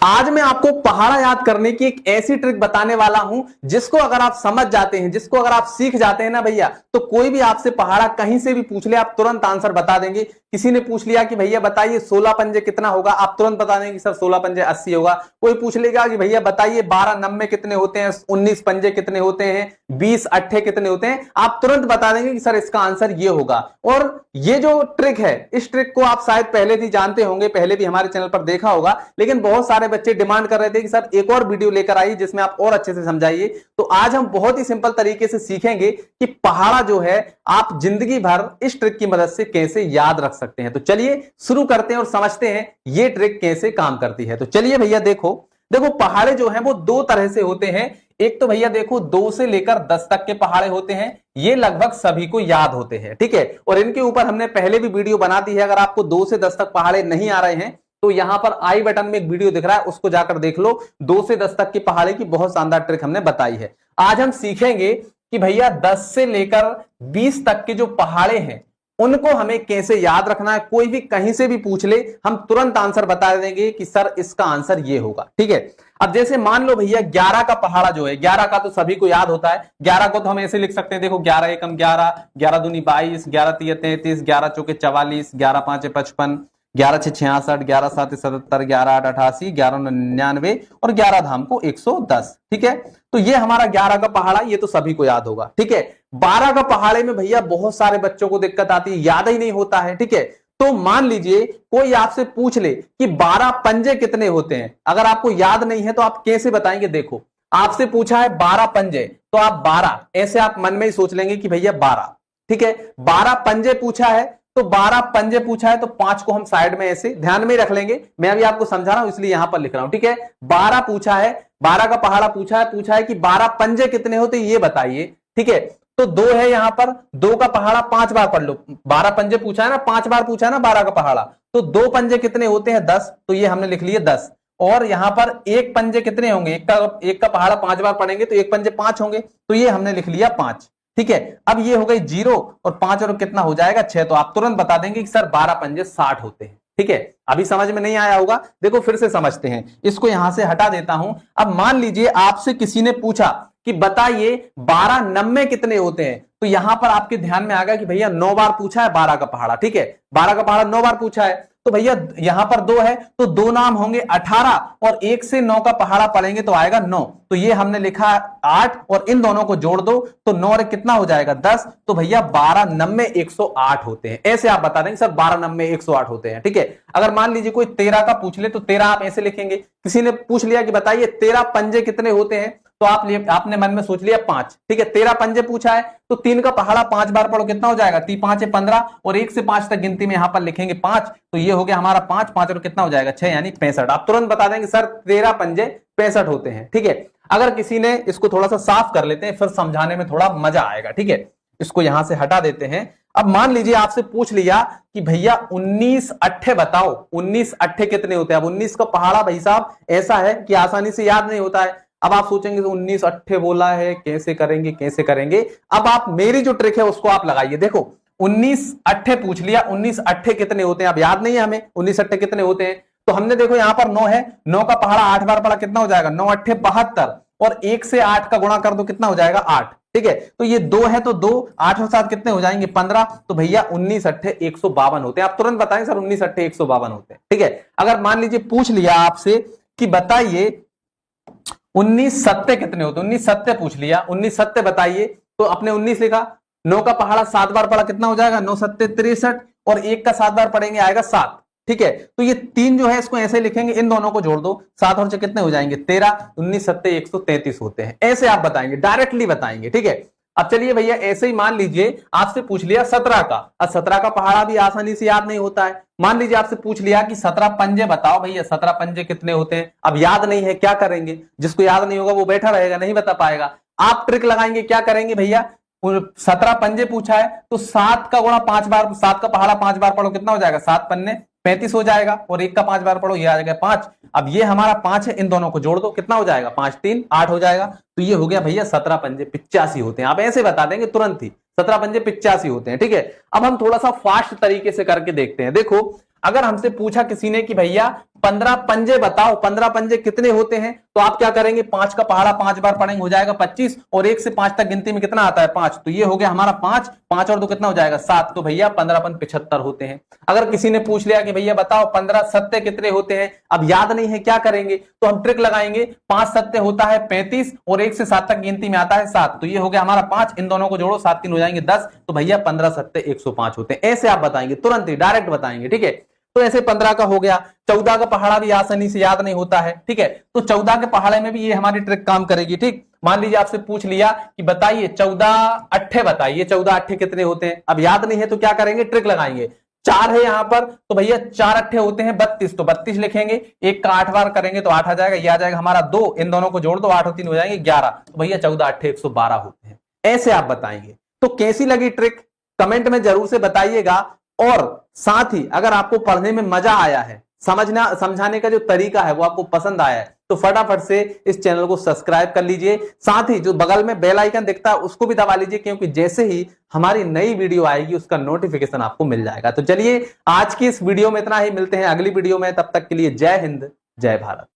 आज मैं आपको पहाड़ा याद करने की एक ऐसी ट्रिक बताने वाला हूं जिसको अगर आप समझ जाते हैं, जिसको अगर आप सीख जाते हैं ना भैया, तो कोई भी आपसे पहाड़ा कहीं से भी पूछ ले आप तुरंत आंसर बता देंगे। किसी ने पूछ लिया कि भैया बताइए 16 पंजे कितना होगा, आप तुरंत बता देंगे कि सर 16 पंजे 80 होगा। कोई पूछ लेगा कि भैया बताइए 12 नब्बे कितने होते हैं, 19 पंजे कितने होते हैं, 20 अट्ठे कितने होते हैं, आप तुरंत बता देंगे कि सर इसका आंसर ये होगा। और ये जो ट्रिक है, इस ट्रिक को आप शायद पहले भी जानते होंगे, पहले भी हमारे चैनल पर देखा होगा, लेकिन बहुत सारे बच्चे डिमांड कर रहे थे कि सर एक और वीडियो लेकर आइए जिसमें आप और अच्छे से समझाइए। तो आज हम बहुत ही सिंपल तरीके से सीखेंगे कि पहाड़ा जो है आप जिंदगी भर इस ट्रिक की मदद से कैसे याद रख सकते हैं। तो चलिए शुरू करते हैं और समझते हैं ये ट्रिक कैसे काम करती है। तो चलिए भैया देखो पहाड़े जो हैं वो दो तरह से होते हैं। एक तो भैया देखो 2 से लेकर 10 तक के पहाड़े होते हैं, ये लगभग सभी को याद होते हैं, ठीक है। और इनके ऊपर हमने पहले भी वीडियो बना दी है। अगर आपको 2 से 10 तक पहाड़े नहीं आ रहे हैं तो यहां पर आई बटन में एक वीडियो दिख रहा है, उसको जाकर देख लो। 2 से 10 तक की पहाड़े की बहुत शानदार ट्रिक हमने बताई है। आज हम सीखेंगे कि भैया 10 से लेकर 20 तक के जो पहाड़े हैं उनको हमें कैसे याद रखना है। कोई भी कहीं से भी पूछ ले हम तुरंत आंसर बता देंगे कि सर इसका आंसर ये होगा, ठीक है। अब जैसे मान लो भैया 11 का पहाड़ा जो है, 11 का तो सभी को याद होता है। 11 को तो हम ऐसे लिख सकते हैं, देखो 11 एकम 11, 11 दूनी 22, 11 तिया 33, 11 चौके 44, 11 पांचे 55, 11 छः 66, 11 सात 77, 11 आठ 88, 11 99 और 11 धाम को 110, ठीक है। तो ये हमारा 11 का पहाड़ा, ये तो सभी को याद होगा, ठीक है। 12 का पहाड़े में भैया बहुत सारे बच्चों को दिक्कत आती है, याद ही नहीं होता है, ठीक है। तो मान लीजिए कोई आपसे पूछ ले कि 12 पंजे कितने होते हैं, अगर आपको याद नहीं है तो आप कैसे बताएंगे। देखो आपसे पूछा है 12 पंजे, तो आप 12 ऐसे आप मन में ही सोच लेंगे कि भैया 12, ठीक है। 12 पंजे पूछा है तो 12 पंजे पूछा है तो 5 को हम साइड में ऐसे ध्यान में रख लेंगे। मैं अभी आपको समझा रहा हूं इसलिए यहां पर लिख रहा हूं, ठीक है। 12 पूछा है, 12 का पहाड़ा पूछा है कि 12 पंजे कितने होते ये बताइए, ठीक है। तो 2 है यहां पर, 2 का पहाड़ा 5 बार पढ़ लो। 12 पंजे पूछा है ना, 5 बार पूछा है ना 12 का पहाड़ा, तो 2 पंजे कितने होते हैं 10, तो ये हमने लिख लिए 10। और यहां पर 1 पंजे कितने होंगे, एक का पहाड़ा 5 बार पढ़ेंगे तो 1 पंजे 5 होंगे, तो ये हमने लिख लिया 5, ठीक है। अब ये हो गई 0 और 5 और कितना हो जाएगा 6, तो आप तुरंत बता देंगे कि सर 12 पंजे 60 होते हैं, ठीक है। अभी समझ में नहीं आया होगा, देखो फिर से समझते हैं। इसको यहां से हटा देता हूं। अब मान लीजिए आपसे किसी ने पूछा कि बताइए 12 नब्बे कितने होते हैं, तो यहां पर आपके ध्यान में आ गया कि भैया 9 बार पूछा है 12 का पहाड़ा, ठीक है। 12 का पहाड़ा 9 बार पूछा है, तो भैया यहां पर 2 है तो 2 नाम होंगे 18 और 1 से 9 का पहाड़ा पढ़ेंगे तो आएगा 9, तो ये हमने लिखा 8 और इन दोनों को जोड़ दो तो 9 और कितना हो जाएगा 10, तो भैया 12 नब्बे 108 होते हैं। ऐसे आप बता देंगे सर 12 नब्बे 108 होते हैं, ठीक है। अगर मान लीजिए कोई 13 का पूछ ले तो 13 आप ऐसे लिखेंगे। किसी ने पूछ लिया कि बताइए 13 पंजे कितने होते हैं, तो आपने मन में सोच लिया 5, ठीक है। 13 पंजे पूछा है तो 3 का पहाड़ा 5 बार पढ़ो कितना हो जाएगा, 3 5 15 और 1 से 5 तक गिनती में यहां पर लिखेंगे 5, तो ये हो गया हमारा 5 5 और कितना हो जाएगा 6 यानी 65। आप तुरंत बता देंगे सर 13 पंजे 65 होते हैं, ठीक है। अगर किसी ने इसको थोड़ा सा साफ कर लेते हैं फिर समझाने में थोड़ा मजा आएगा, ठीक है। इसको यहां से हटा देते हैं। अब मान लीजिए आपसे पूछ लिया कि भैया 19 अट्ठे बताओ, 19 अट्ठे कितने होते हैं। अब 19 का पहाड़ा भाई साहब ऐसा है कि आसानी से याद नहीं होता है। अब आप सोचेंगे 19 अट्ठे बोला है, कैसे करेंगे। अब आप मेरी जो ट्रिक है उसको आप लगाइए। देखो 19 अट्ठे पूछ लिया, 19 अट्ठे कितने होते हैं, अब याद नहीं है हमें 19 अट्ठे कितने होते हैं, तो हमने देखो यहां पर 9 है, 9 का पहाड़ा 8 बार पढ़ा कितना हो जाएगा 9 अट्ठे 72 और 1 से 8 का गुणा कर दो कितना हो जाएगा 8, ठीक है। तो ये 2 है तो 2 8 और 7 कितने हो जाएंगे 15, तो भैया 19 अट्ठे 152 होते हैं। आप तुरंत बताएं सर 19 अट्ठे 152 होते हैं, ठीक है। अगर मान लीजिए पूछ लिया आपसे कि बताइए 19 सत्ते कितने होते हैं, 19 सत्ते पूछ लिया, 19 सत्ते बताइए, तो अपने 19 लिखा, 9 का पहाड़ा 7 बार पढ़ा कितना हो जाएगा 9 सत्ते 63 और 1 का 7 बार पढ़ेंगे आएगा 7, ठीक है। तो ये 3 जो है इसको ऐसे लिखेंगे, इन दोनों को जोड़ दो 7 और 6 कितने हो जाएंगे 13, 19 सत्ते 133 होते हैं। ऐसे आप बताएंगे, डायरेक्टली बताएंगे, ठीक है। अब चलिए भैया ऐसे ही मान लीजिए आपसे पूछ लिया 17 का, अब 17 का पहाड़ा भी आसानी से याद नहीं होता है। मान लीजिए आपसे पूछ लिया कि 17 पंजे बताओ भैया 17 पंजे कितने होते हैं। अब याद नहीं है क्या करेंगे, जिसको याद नहीं होगा वो बैठा रहेगा नहीं बता पाएगा। आप ट्रिक लगाएंगे, क्या करेंगे भैया 17 पंजे पूछा है तो 7 का गुणा 5 बार, 7 का पहाड़ा 5 बार पढ़ो कितना हो जाएगा 7 पन्ने 35 हो जाएगा और 1 का 5 बार पढ़ो ये आ जाएगा 5। अब ये हमारा 5 है, इन दोनों को जोड़ दो कितना हो जाएगा 5 3 8 हो जाएगा, तो ये हो गया भैया 17 पंजे 85 होते हैं। आप ऐसे बता देंगे तुरंत ही 17 पंजे 85 होते हैं, ठीक है। अब हम थोड़ा सा फास्ट तरीके से करके देखते हैं। देखो अगर हमसे पूछा किसी ने कि भैया 15 पंजे बताओ, 15 पंजे कितने होते हैं? तो आप क्या करेंगे, 5 का पहाड़ा 5 बार पढ़ेंगे, हो जाएगा 25, और 1 से 5 तक गिनती में कितना आता है 5, तो ये हो गया हमारा 5, 5 और 2 कितना हो जाएगा 7, तो भैया 15 पन 75 होते हैं। अगर किसी ने पूछ लिया कि भैया बताओ 15 सत्ते कितने होते हैं, अब याद नहीं है क्या करेंगे, तो हम ट्रिक लगाएंगे, 5 सत्ते होता है 35 और 1 से 7 तक गिनती में आता है 7, तो ये हो गया हमारा 5, इन दोनों को जोड़ो 7 3 हो जाएंगे 10, तो भैया 15 सत्ते 105 होते हैं। ऐसे आप बताएंगे, तुरंत ही डायरेक्ट बताएंगे, ठीक है। तो ऐसे 15 का हो गया। 14 का पहाड़ा भी आसानी से याद नहीं होता है, ठीक है, तो 14 के पहाड़े में भी ये हमारी ट्रिक काम करेगी, ठीक। मान लीजिए आपसे पूछ लिया कि बताइए 14 अट्ठे बताइए, 14 अट्ठे कितने होते हैं, अब याद नहीं है तो क्या करेंगे, ट्रिक लगाएंगे। 4 है यहां पर, तो भैया 4 अट्ठे होते हैं 32, तो 32 लिखेंगे, 1 का 8 बार करेंगे तो 8 आ जाएगा, ये आ जाएगा हमारा 2, इन दोनों को जोड़ दो 8 और 3 हो जाएंगे 11, तो भैया 14 अट्ठे 112 होते हैं। ऐसे आप बताएंगे। तो कैसी लगी ट्रिक कमेंट में जरूर से बताइएगा, और साथ ही अगर आपको पढ़ने में मजा आया है, समझाने का जो तरीका है वो आपको पसंद आया है, तो फटाफट से इस चैनल को सब्सक्राइब कर लीजिए। साथ ही जो बगल में बेल आइकन दिखता है उसको भी दबा लीजिए, क्योंकि जैसे ही हमारी नई वीडियो आएगी उसका नोटिफिकेशन आपको मिल जाएगा। तो चलिए आज की इस वीडियो में इतना ही, मिलते हैं अगली वीडियो में, तब तक के लिए जय हिंद जय भारत।